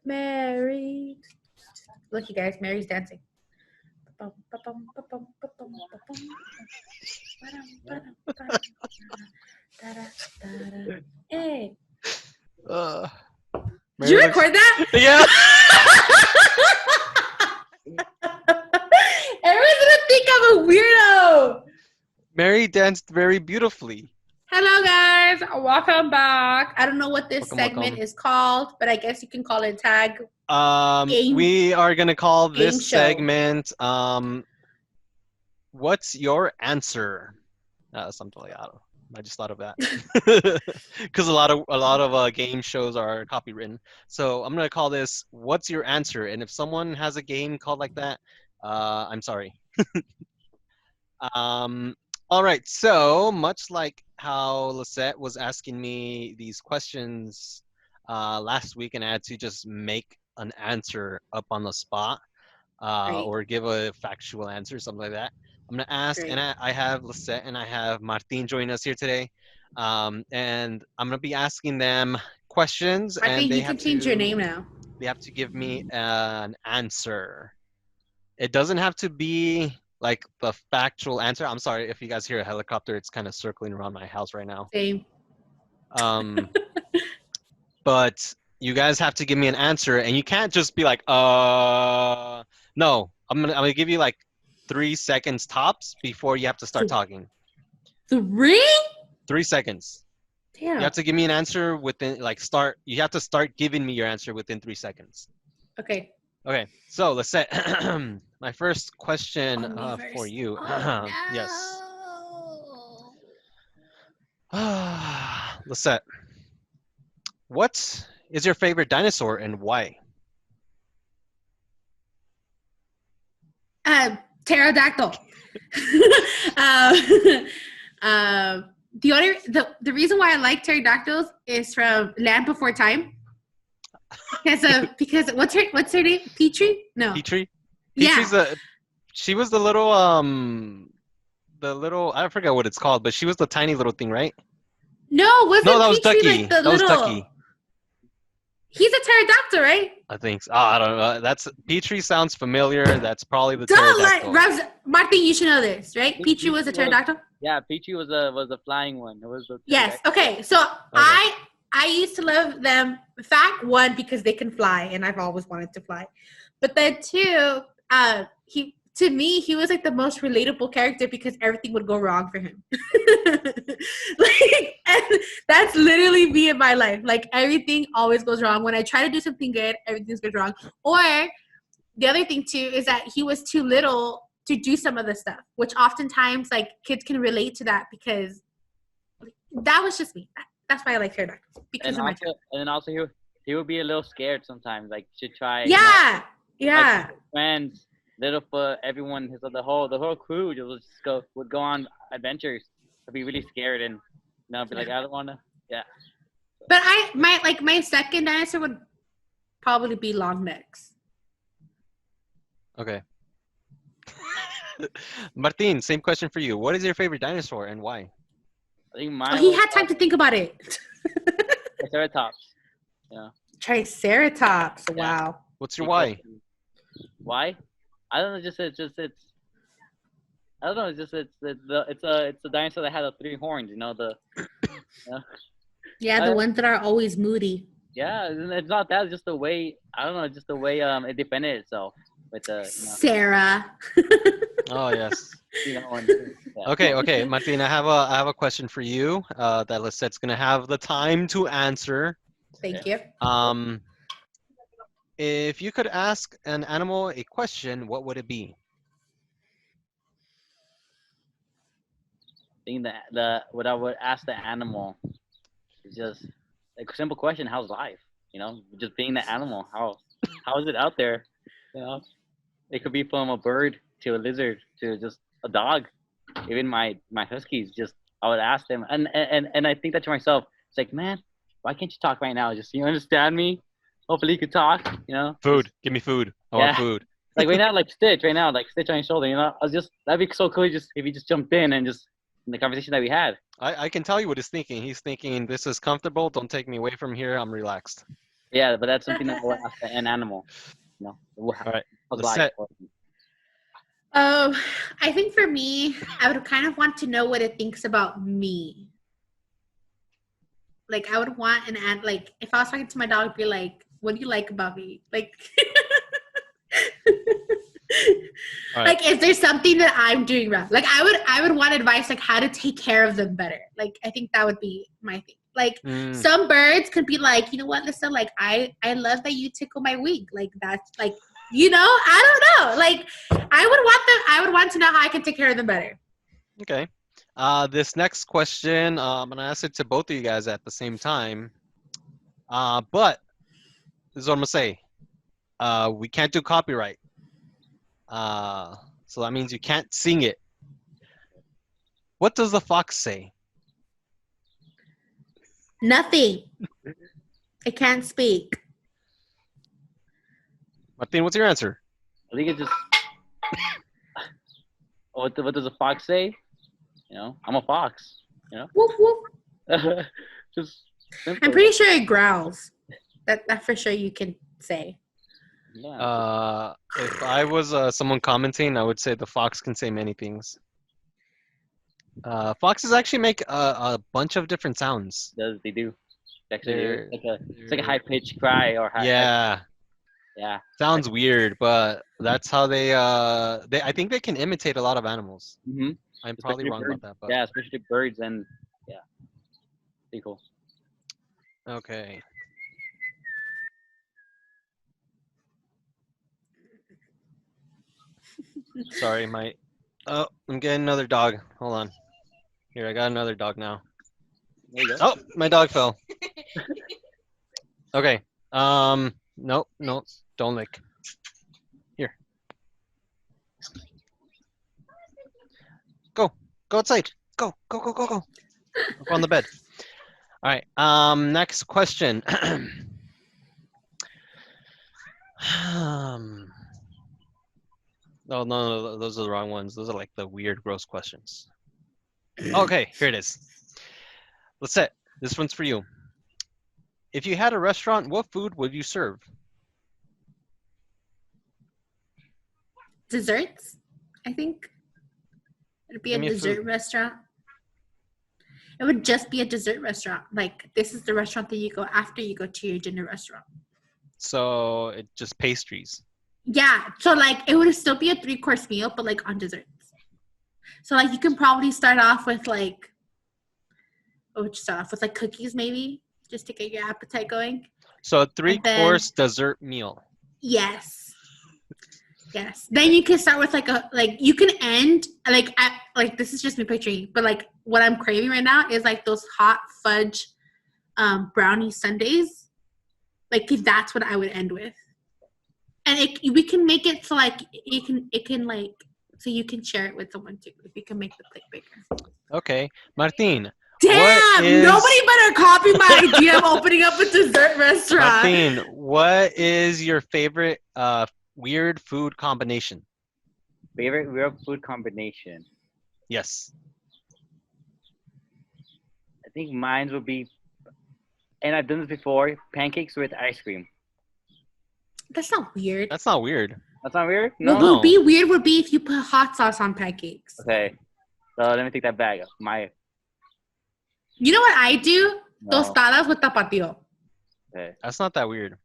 Mary. Look, you guys, Mary's dancing. Hey. Did you record that? Yeah. Everyone's gonna think I'm a weirdo. Mary danced very beautifully. Hello, guys. Welcome back. I don't know what this segment Welcome. is called, but I guess you can call it tag. We are gonna call game this show. segment "What's Your Answer?" Something like that. I just thought of that because a lot of game shows are copywritten. So I'm gonna call this "What's Your Answer?" And if someone has a game called like that, I'm sorry. All right. So much like how Lisette was asking me these questions last week, and I had to just make an answer up on the spot, Right. or give a factual answer, something like that. I'm gonna ask, Great. and I have Lisette and I have Martin joining us here today, and I'm gonna be asking them questions, I and think they you have can change your name now. They have to give me an answer. It doesn't have to be like the factual answer. I'm sorry if you guys hear a helicopter. It's kind of circling around my house right now. Same. But you guys have to give me an answer, and you can't just be like, no. I'm gonna give you like 3 seconds tops before you have to start talking. 3? 3 seconds. Damn. You have to give me an answer within you have to start giving me your answer within 3 seconds. Okay. Okay, so let's set my first question for you. Oh, Yes. no. Lisette, what is your favorite dinosaur and why? Pterodactyl. The reason why I like pterodactyls is from Land Before Time. Because what's her name? Petrie? No. Petrie? Yeah. She was the little I forget what it's called, but she was the tiny little thing, right? No, wasn't No, that was Petrie Ducky. like the That was little? Ducky. He's a pterodactyl, right? I think so. I don't know. That's Petrie sounds familiar. That's probably the pterodactyl. Martin, you should know this, right? Petrie was a pterodactyl. Yeah, Petrie was a flying one. It was the yes. Okay. So okay. I used to love them. Fact one, because they can fly, and I've always wanted to fly. But then two, to me, he was like the most relatable character because everything would go wrong for him. And that's literally me in my life. Like everything always goes wrong. When I try to do something good, everything goes wrong. Or the other thing too is that he was too little to do some of the stuff, which oftentimes like kids can relate to that because that was just me. That's why I like pterodactyls because of my child. And then also he would be a little scared sometimes, like to try. Yeah, like friends, Littlefoot, everyone, the whole crew would go on adventures. I'd be really scared and be like, I don't want to. Yeah. But my second dinosaur would probably be long necks. Okay. Martin, same question for you. What is your favorite dinosaur and why? I think mine. He had time to think about it. Triceratops. Yeah. Triceratops. Yeah. Wow. What's your why? Why? I don't know. It's I don't know. It's a dinosaur that had the 3 horns. Yeah, the ones that are always moody. Yeah, it's not that. It's just the way. I don't know. Just the way it defended itself with the. Sarah. Oh yes. Okay, Martin. I have a question for you. That Lisette's gonna have the time to answer. Thank you. If you could ask an animal a question, what would it be? I think what I would ask the animal is just a simple question: how's life? Just being the animal. How is it out there? It could be from a bird to a lizard to just a dog. Even my huskies. Just I would ask them, and I think that to myself. It's like, man, why can't you talk right now? Just you understand me? Hopefully you could talk. Food. Give me food. I want food. Like right now, like Stitch right now, like Stitch on your shoulder. That'd be so cool. Just if you just jumped in and just in the conversation that we had. I can tell you what he's thinking. He's thinking, this is comfortable. Don't take me away from here. I'm relaxed. Yeah, but that's something that I would ask an animal. All right. How's Let's life? set. I think for me, I would kind of want to know what it thinks about me. Like, I would want like, if I was talking to my dog, be like, what do you like about me? Like, All right. like, is there something that I'm doing wrong? Like, I would want advice, like, how to take care of them better. Like, I think that would be my thing. Like, some birds could be like, you know what, Lisa, like, I love that you tickle my wing. Like, that's, like, you know, I don't know. Like, I would want to know how I can take care of them better. Okay. This next question, I'm gonna ask it to both of you guys at the same time. But this is what I'm gonna say. We can't do copyright. So that means you can't sing it. What does the fox say? Nothing. I can't speak. Martin, what's your answer? I think it's just. what does a fox say? I'm a fox. Woof woof. Just simple. I'm pretty sure it growls. That for sure you can say. Yeah. If I was someone commenting, I would say the fox can say many things. Foxes actually make a bunch of different sounds. They do. Actually, They're- it's like a high pitched cry or high. Yeah, Yeah. sounds weird, but that's how they I think they can imitate a lot of animals. Mm-hmm. I'm probably Especially wrong birds. about that, but Yeah, especially birds and yeah, pretty cool. okay. Sorry, I'm getting another dog. Hold on. Here, I got another dog now. There you go. Oh, my dog fell. Okay. No, don't lick. Here. Go outside. Go. Up on the bed. All right. Next question. Oh, no, those are the wrong ones. Those are like the weird, gross questions. Okay, here it is. Let's set. This one's for you. If you had a restaurant, what food would you serve? Desserts, I think. It'd be a Give me a dessert food. restaurant. It would just be a dessert restaurant. Like, this is the restaurant that you go after you go to your dinner restaurant. So it just pastries. Yeah, so like it would still be a 3-course meal, but like on desserts. So like you can probably start off with like, what would you start off with, like cookies maybe, just to get your appetite going. So a And 3-course dessert meal. Yes. Then you can start with you can end like this is just me picturing, but like what I'm craving right now is like those hot fudge brownie sundaes. Like that's what I would end with. And we can make it so like it can like so you can share it with someone too if you can make the plate bigger. Okay, Martin. Damn! Nobody better copy my idea of opening up a dessert restaurant. Martin, what is your favorite weird food combination? Favorite weird food combination? Yes. I think mine would be, and I've done this before, pancakes with ice cream. That's not weird. That's not weird. That's not weird? What No. would be weird would be if you put hot sauce on pancakes. Okay. So let me take that back. You know what I do? No. Tostadas with tapatio. Okay. That's not that weird.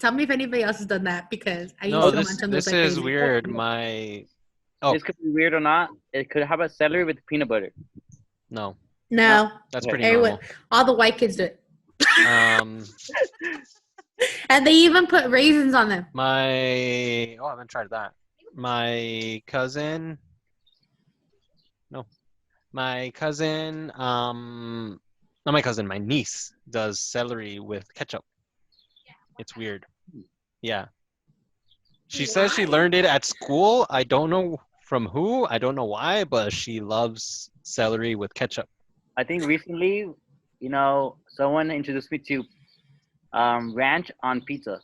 Tell me if anybody else has done that because I No, use so this much on those is like crazy. weird. Oh. This could be weird or not. It could. How about celery with peanut butter? No, No, that's Okay. pretty everyone, normal. all the white kids do it, Um, and they even put raisins on them. I haven't tried that. My cousin, not my cousin, my niece does celery with ketchup. It's weird. Yeah. She says she learned it at school. I don't know from who. I don't know why, but she loves celery with ketchup. I think recently, someone introduced me to ranch on pizza.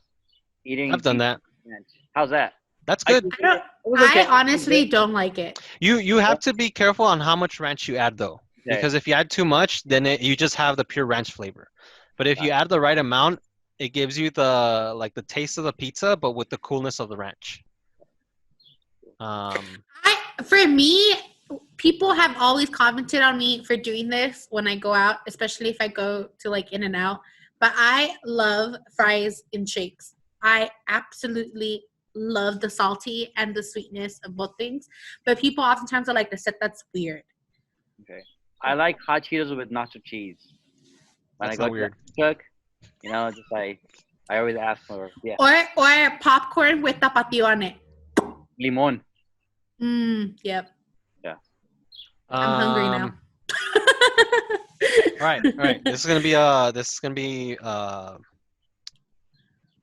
I've done that. Ranch. How's that? That's good. I honestly don't like it. You have to be careful on how much ranch you add though, Okay. because if you add too much, then you just have the pure ranch flavor. But if you add the right amount, it gives you the taste of the pizza, but with the coolness of the ranch. For me, people have always commented on me for doing this when I go out, especially if I go to like In-N-Out. But I love fries in shakes. I absolutely love the salty and the sweetness of both things. But people oftentimes are like, that's weird. Okay. I like hot Cheetos with nacho cheese. When That's I go not weird. to cook, just like I always ask for Or popcorn with tapatio on it. limon. Yep. Yeah. I'm hungry now. All right. This is gonna be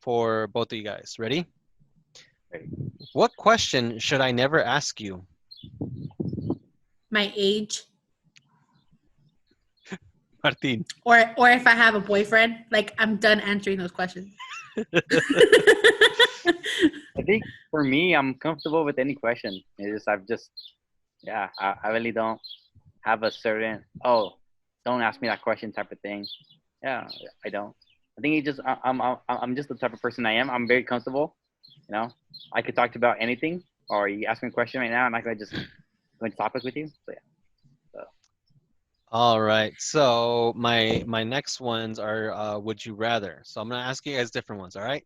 for both of you guys. Ready? Ready. What question should I never ask you? My age. Martin. Or if I have a boyfriend, like I'm done answering those questions. I think for me, I'm comfortable with any question. I really don't have a certain don't ask me that question type of thing. Yeah, I don't. I think I'm just the type of person I am. I'm very comfortable. I could talk about anything, or you ask me a question right now, and I could just go into topic with you. So yeah. All right. So my next ones are would you rather. So I'm gonna ask you guys different ones. All right.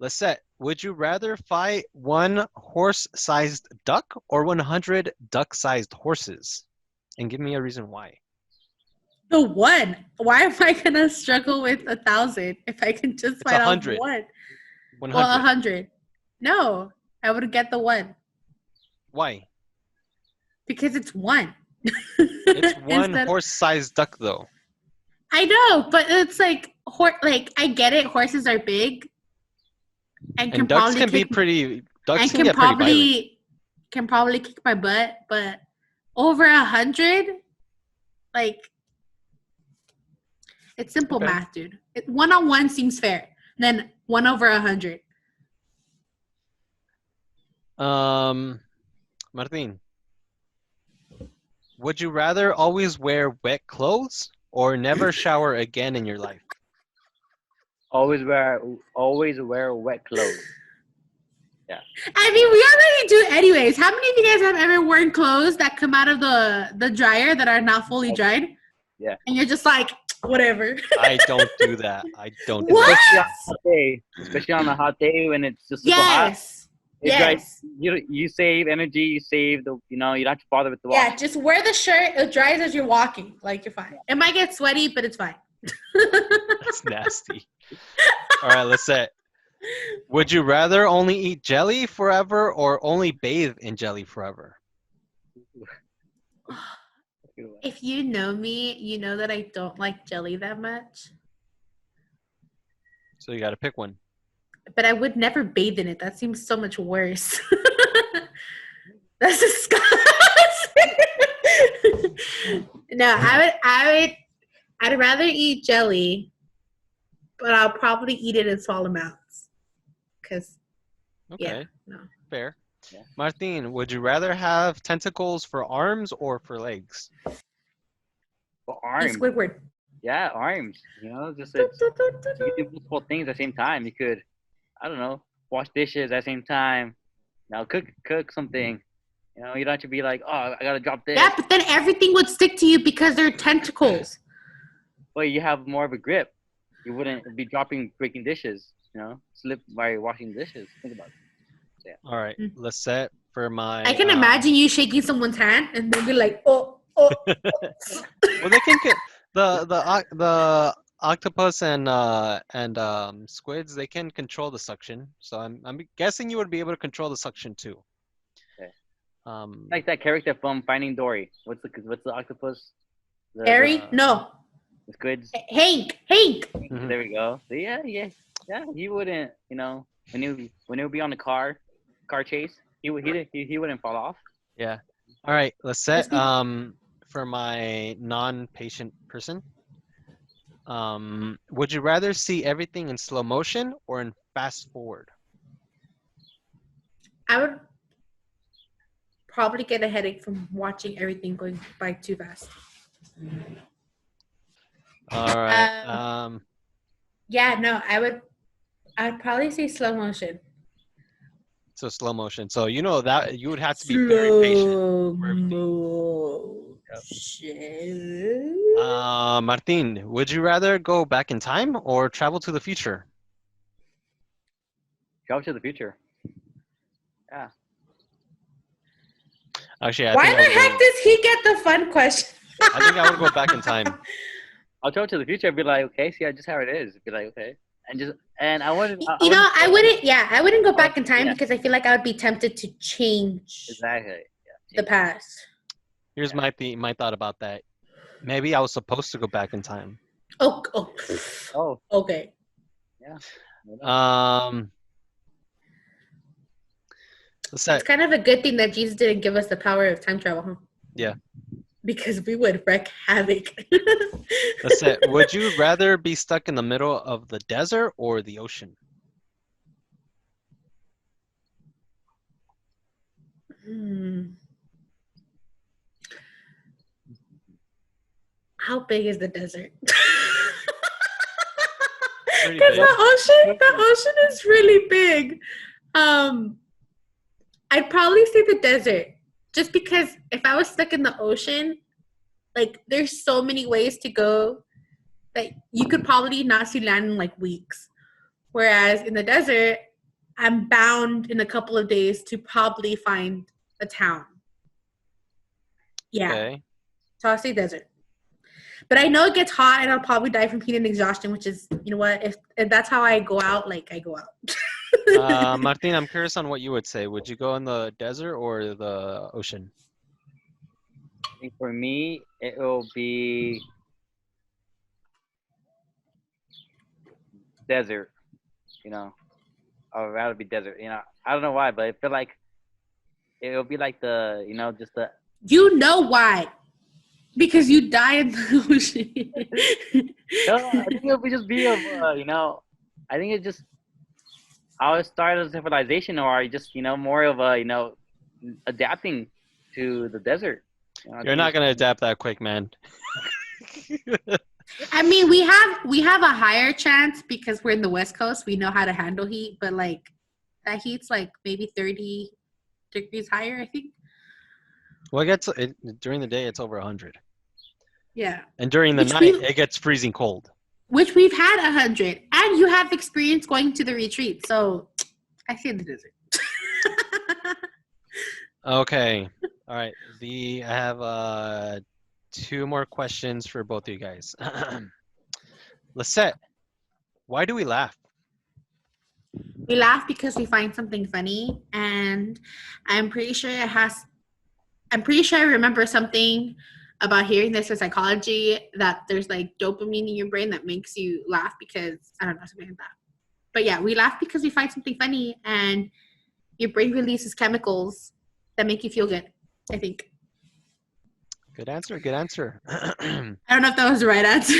Lisette, would you rather fight one horse-sized duck or 100 duck-sized horses? And give me a reason why. The one. Why am I gonna struggle with 1,000 if I can just fight off 100. one? 100. Well, 100. No, I would get the one Why? because it's one. It's one horse-sized duck, though. I know, but it's like I get it. Horses are big, and ducks can be pretty. Ducks can get pretty violent. Can probably kick my butt, but over 100, like it's simple math, dude. 1-on-1 seems fair. Then 1 over 100. Martin, would you rather always wear wet clothes or never shower again in your life? Always wear wet clothes. Yeah. I mean, we already do anyways. How many of you guys have ever worn clothes that come out of the dryer that are not fully dried? Yeah. And you're just like, whatever. I don't do that. I don't do What? that. Especially on a hot day when it's just super hot. Yes. You save energy. You save you don't have to bother with the wash. Yeah, just wear the shirt. It dries as you're walking. Like, you're fine. It might get sweaty, but it's fine. That's nasty. All right, let's say. Would you rather only eat jelly forever or only bathe in jelly forever? If you know me, you know that I don't like jelly that much. So you got to pick one. But I would never bathe in it. That seems so much worse. That's disgusting. No, I'd rather eat jelly, but I'll probably eat it in small amounts. Fair. Yeah. Martin, would you rather have tentacles for arms or for legs? For arms. Squidward. Yeah, arms. You can do multiple things at the same time. You could, I don't know, wash dishes at the same time. Now cook something. You don't have to be like, oh, I gotta drop this. Yeah, but then everything would stick to you because they're tentacles. Well, you have more of a grip. You wouldn't be breaking dishes. Slip while washing dishes. Think about it. So, yeah. All right, let's set for my. I can imagine you shaking someone's hand and they'll be like, oh. Well, they can get the octopus and squids. They can control the suction. So I'm guessing you would be able to control the suction too. Okay. Like that character from Finding Dory. What's the octopus? Harry? No. The squids. Hank. Mm-hmm. There we go. So yeah. He wouldn't, when he would be on the car chase, he wouldn't fall off. Yeah. All right. Let's set for my non-patient person. Would you rather see everything in slow motion or in fast forward? I would probably get a headache from watching everything going by too fast. All right. Yeah, no, I'd probably say slow motion. So slow motion. So you know that you would have to be very patient. for everything. Motion. Martin, would you rather go back in time or travel to the future? Go to the future. Yeah. Actually, I Why think the I would heck go. does he get the fun question? I think I would go back in time. I'll travel to the future and be like, okay, see, just how it is. Be like, okay, and I wouldn't. I You know, wouldn't. I wouldn't. Yeah, I wouldn't go Oh, back in time yeah. because I feel like I would be tempted to change Exactly. the past. Here's my thought about that. Maybe I was supposed to go back in time. Oh, Oh, okay. yeah. Let's say, It's kind of a good thing that Jesus didn't give us the power of time travel, huh? Yeah. Because we would wreak havoc. let's say, would you rather be stuck in the middle of the desert or the ocean? How big is the desert? Pretty Because big. the ocean is really big. I'd probably say the desert. Just because if I was stuck in the ocean, like there's so many ways to go that you could probably not see land in like weeks. Whereas in the desert, I'm bound in a couple of days to probably find a town. Yeah. Okay. So I'll say desert. But I know it gets hot and I'll probably die from heat and exhaustion, which is, you know what, if that's how I go out, like I go out. Martin, I'm curious on what you would say. Would you go in the desert or the ocean? I think for me, it will be desert. You know, I would rather be desert. You know, I don't know why, but I feel like it'll be like the, you know, just the. You know why? Because you die in the ocean. No, I think it'll just be of, you know, I think it just. I would start as a civilization, or just, you know, more of a, you know, adapting to the desert. You know, You're not gonna adapt that quick, man. I mean, we have a higher chance because we're in the West Coast. We know how to handle heat, but like that heat's like maybe 30 degrees higher, I think. Well, during the day it's over 100, Yeah. and during the night it gets freezing cold. Which we've had 100, and you have experience going to the retreat, so I say the desert. Okay, all right. I have 2 more questions for both of you guys. Lisette, why do we laugh? We laugh because we find something funny, and I'm pretty sure I remember something about hearing this in psychology, that there's like dopamine in your brain that makes you laugh because, I don't know, something like that. But yeah, we laugh because we find something funny and your brain releases chemicals that make you feel good, I think. Good answer. Good answer. I don't know if that was the right answer.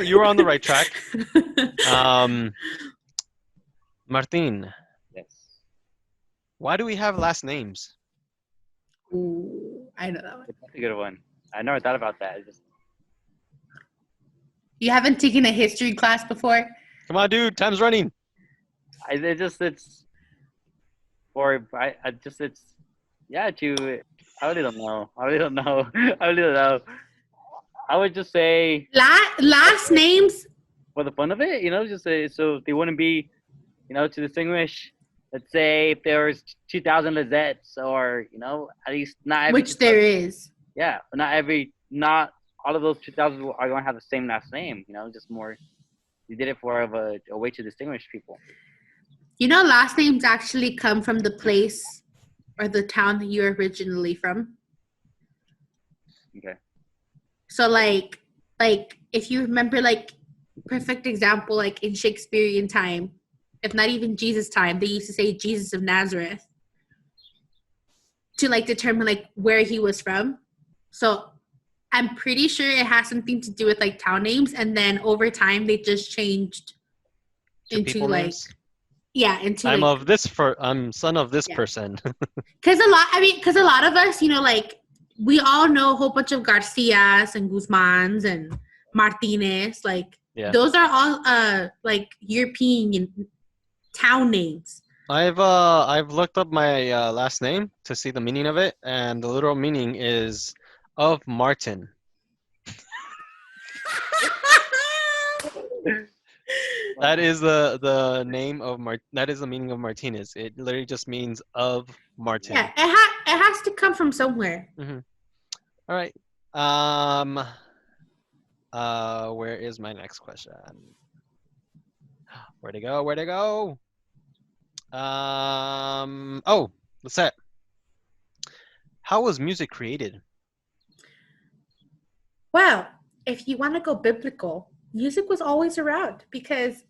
You were on the right track. Martin, Yes. why do we have last names? Ooh, I know that one. That's a good one. I never thought about that. It's just, You haven't taken a history class before? Come on, dude. Time's running. it's yeah, I really don't know. I would just say, Last names? for the fun of it, you know, just say, so they wouldn't be, you know, to distinguish, let's say if there's 2,000 Lizettes, or, you know, at least not every. Which there is. Yeah, not all of those 2,000 are going to have the same last name, you know, just more, you did it for a way to distinguish people. You know, last names actually come from the place or the town that you're originally from. Okay. So like if you remember, like, perfect example, like in Shakespearean time, if not even Jesus time, they used to say Jesus of Nazareth to like determine like where he was from. So I'm pretty sure it has something to do with like town names, and then over time they just changed To into people like names? into I'm like, I'm son of this Yeah. person. because a lot of us, you know, like we all know a whole bunch of Garcias and Guzmans and Martinez. Like Yeah. Those are all like European town names. I've looked up my last name to see the meaning of it, and the literal meaning is of Martin. That is the name of that is the meaning of Martinez. It literally just means of Martin. Yeah, it has to come from somewhere. All right. Where is my next question? Where'd it go? Where'd it go? Oh, the set. How was music created? Well, if you want to go biblical, music was always around because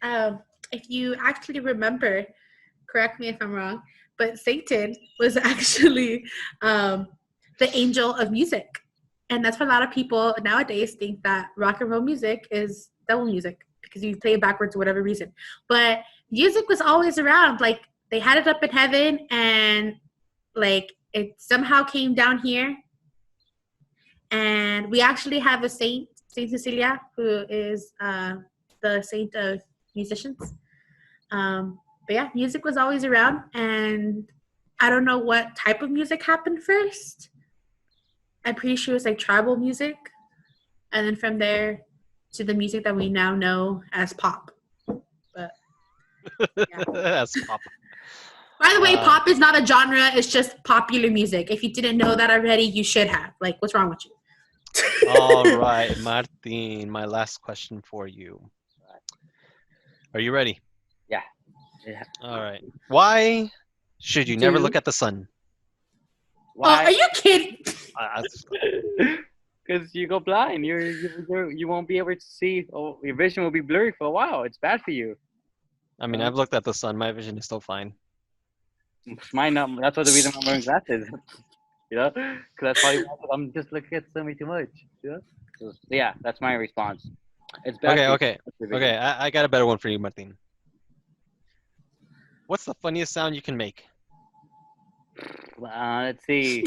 if you actually remember, correct me if I'm wrong, but Satan was actually the angel of music. And that's why a lot of people nowadays think that rock and roll music is devil music because you play it backwards for whatever reason. But music was always around. Like they had it up in heaven and like it somehow came down here. And we actually have a saint, Saint Cecilia, who is the saint of musicians. But yeah, music was always around. And I don't know what type of music happened first. I'm pretty sure it was like tribal music. And then from there to the music that we now know as pop. But yeah. That's pop. By the way, pop is not a genre. It's just popular music. If you didn't know that already, you should have. Like, what's wrong with you? All right, Martin, my last question for you. Are you ready? Yeah. All right. Why should you never look at the sun? Why? Oh, are you kidding? Because you go blind. You won't be able to see. Oh, your vision will be blurry for a while. It's bad for you. I mean, I've looked at the sun. My vision is still fine. Mine not. That's what the reason I'm wearing glasses. You know, because that's probably why I'm just looking at somebody too much. You know. So, yeah, that's my response. It's bad. Okay. I got a better one for you, Martin. What's the funniest sound you can make? Let's see.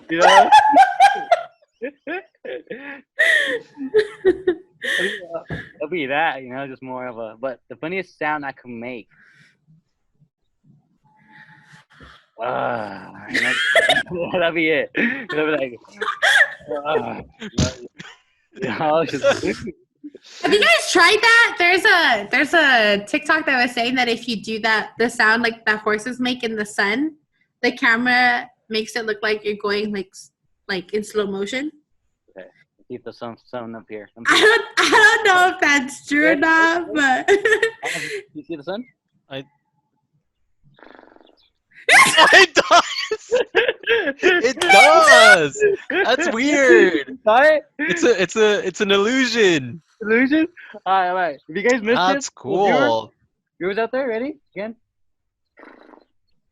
You know. It'll be that, you know, just more of a. But the funniest sound I can make. You know, that'd be it. It'll be like. Have you guys tried that? There's a TikTok that was saying that if you do that, the sound like that horses make in the sun, the camera makes it look like you're going like in slow motion. Okay, keep the sun up here. I don't know if that's true or not, but you see the sun? It does. It does. That's weird. Sorry? It's an illusion. Illusion? All right. If you guys missed it, That's cool. viewers out there, ready? Again?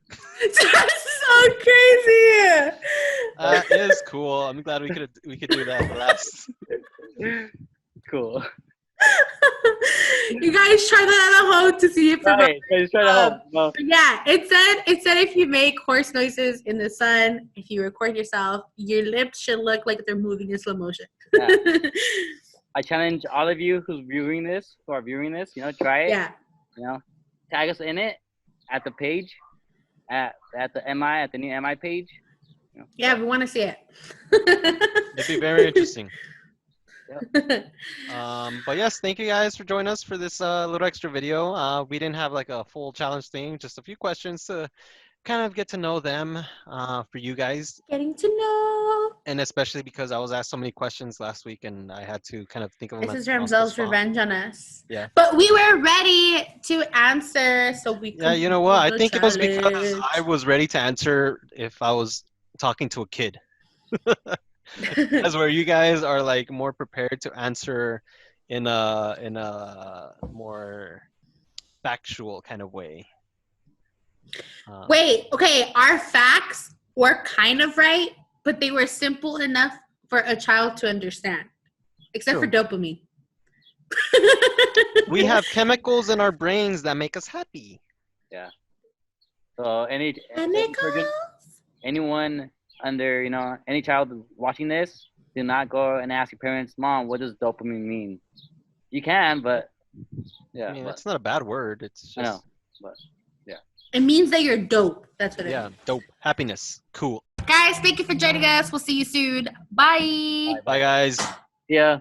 that's so crazy. That is cool. I'm glad we could do that last. Cool. You guys try that at home to see if Right. Guys, try to help. No. Yeah, it said if you make horse noises in the sun, if you record yourself, your lips should look like they're moving in slow motion. Yeah. I challenge all of you who are viewing this, you know, try it. Yeah. You know, tag us in it at the page, at the new MI page. You know. Yeah, we want to see it. It'd be very interesting. But yes, thank you guys for joining us for this little extra video. We didn't have like a full challenge thing, just a few questions to kind of get to know them for you guys. Getting to know. And especially because I was asked so many questions last week and I had to kind of think of them. This is Ramzel's revenge on us. Yeah. But we were ready to answer, so we Yeah, you know what? I think challenge. it was because I was ready to answer if I was talking to a kid. That's where you guys are like more prepared to answer in a more factual kind of way. Wait, okay, our facts were kind of right, but they were simple enough for a child to understand, except for dopamine. We have chemicals in our brains that make us happy. Yeah. So anyone under, you know, any child watching this, do not go and ask your parents, Mom, what does dopamine mean? You can, but yeah. I mean, but, it's not a bad word. It's I know, just but It means that you're dope. That's what it yeah, means. dope, happiness, cool. Guys, thank you for joining us. We'll see you soon. Bye. Bye, guys. yeah.